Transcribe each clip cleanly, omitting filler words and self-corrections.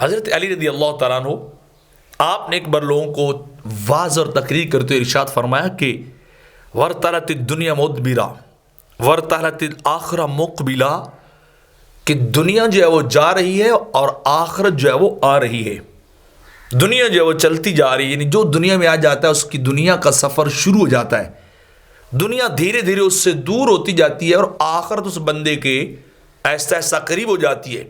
حضرت علی رضی اللہ تعالیٰ عنہ آپ نے ایک بار لوگوں کو واضح اور تقریر کرتے ہوئے ارشاد فرمایا کہ وَارْتَحَلَتِ الدُّنْيَا مُدْبِرًا وَارْتَحَلَتِ الْآخِرَةُ مُقْبِلًا، کہ دنیا جو ہے وہ جا رہی ہے اور آخرت جو ہے وہ آ رہی ہے۔ دنیا جو ہے وہ چلتی جا رہی ہے، یعنی جو دنیا میں آ جاتا ہے اس کی دنیا کا سفر شروع ہو جاتا ہے، دنیا دھیرے دھیرے اس سے دور ہوتی جاتی ہے اور آخرت اس بندے کے ایسا ایسا قریب ہو جاتی ہے،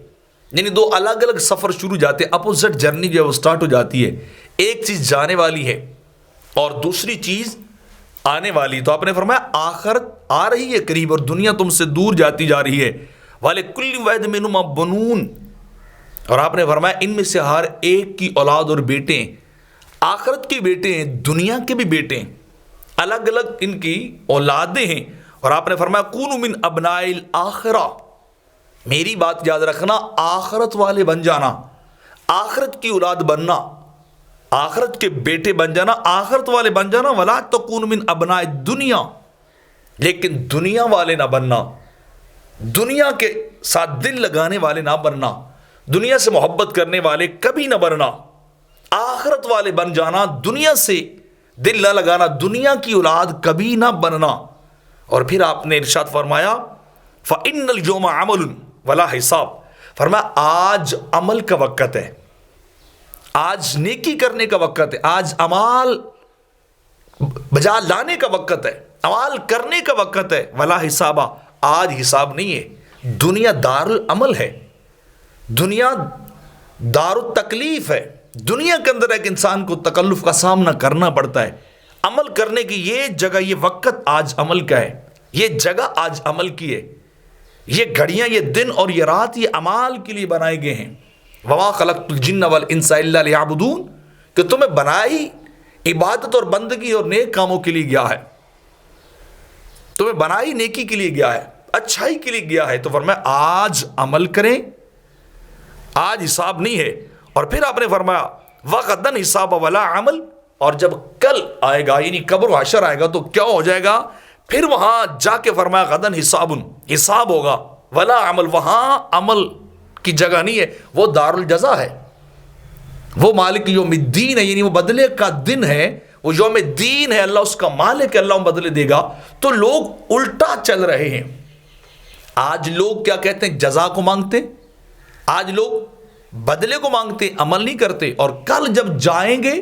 یعنی دو الگ الگ سفر شروع جاتے ہیں، اپوزٹ جرنی جو ہے وہ سٹارٹ ہو جاتی ہے۔ ایک چیز جانے والی ہے اور دوسری چیز آنے والی، تو آپ نے فرمایا آخرت آ رہی ہے قریب اور دنیا تم سے دور جاتی جا رہی ہے۔ وَلِكُلِّ وَاحِدٍ مِّنْهُمَا بَنُونَ، اور آپ نے فرمایا ان میں سے ہر ایک کی اولاد اور بیٹے ہیں، آخرت کے بیٹے ہیں، دنیا کے بھی بیٹے ہیں، الگ الگ ان کی اولادیں ہیں۔ اور آپ نے فرمایا کونوا من ابناء الآخرہ، میری بات یاد رکھنا، آخرت والے بن جانا، آخرت کی اولاد بننا، آخرت کے بیٹے بن جانا، آخرت والے بن جانا۔ ولا تکونوا من ابناء الدنیا، لیکن دنیا والے نہ بننا، دنیا کے ساتھ دل لگانے والے نہ بننا، دنیا سے محبت کرنے والے کبھی نہ بننا، آخرت والے بن جانا، دنیا سے دل نہ لگانا، دنیا کی اولاد کبھی نہ بننا۔ اور پھر آپ نے ارشاد فرمایا فَإِنَّ الْيَوْمَ عَمَلٌ وَلَا حِسَابٌ، فرمایا آج عمل کا وقت ہے، آج نیکی کرنے کا وقت ہے، آج اعمال بجا لانے کا وقت ہے، اعمال کرنے کا وقت ہے۔ ولا حساب، آج حساب نہیں ہے۔ دنیا دار العمل ہے، دنیا دار التکلیف ہے، دنیا کے اندر ایک انسان کو تکلف کا سامنا کرنا پڑتا ہے، عمل کرنے کی یہ جگہ، یہ وقت آج عمل کا ہے، یہ جگہ آج عمل کی ہے، یہ گھڑیاں، یہ دن اور یہ رات یہ اعمال کے لیے بنائے گئے ہیں۔ وَمَا خَلَقْتُ الْجِنَّ وَالْإِنسَ إِلَّا لِيَعْبُدُونَ، کہ تمہیں بنائی عبادت اور بندگی اور نیک کاموں کے لیے گیا ہے، تمہیں بنائی نیکی کے لیے گیا ہے، اچھائی کے لیے گیا ہے۔ تو فرمایا آج عمل کریں، آج حساب نہیں ہے۔ اور پھر آپ نے فرمایا وَغَدًا حِسَابَ وَلَا عَمَلٌ، اور جب کل آئے گا یعنی قبر و حشر آئے گا تو کیا ہو جائے گا؟ پھر وہاں جا کے فرمایا غدن حساب، حساب ہوگا، ولا عمل، وہاں عمل کی جگہ نہیں ہے، وہ دار الجزا ہے، وہ مالک یوم الدین ہے، یعنی وہ بدلے کا دن ہے، وہ یوم الدین ہے، اللہ اس کا مالک ہے، اللہ بدلے دے گا۔ تو لوگ الٹا چل رہے ہیں، آج لوگ کیا کہتے ہیں؟ جزا کو مانگتے، آج لوگ بدلے کو مانگتے، عمل نہیں کرتے، اور کل جب جائیں گے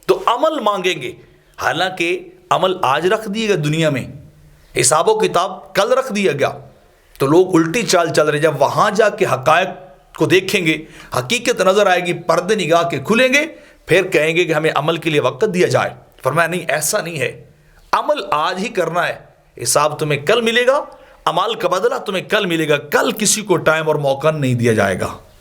تو عمل مانگیں گے۔ حالانکہ عمل آج رکھ دیے گا دنیا میں، حساب و کتاب کل رکھ دیا گیا، تو لوگ الٹی چال چل رہے۔ جب وہاں جا کے حقائق کو دیکھیں گے، حقیقت نظر آئے گی، پردے نگاہ کے کھلیں گے، پھر کہیں گے کہ ہمیں عمل کے لیے وقت دیا جائے۔ فرمایا نہیں، ایسا نہیں ہے، عمل آج ہی کرنا ہے، حساب تمہیں کل ملے گا، عمل کا بدلہ تمہیں کل ملے گا، کل کسی کو ٹائم اور موقع نہیں دیا جائے گا۔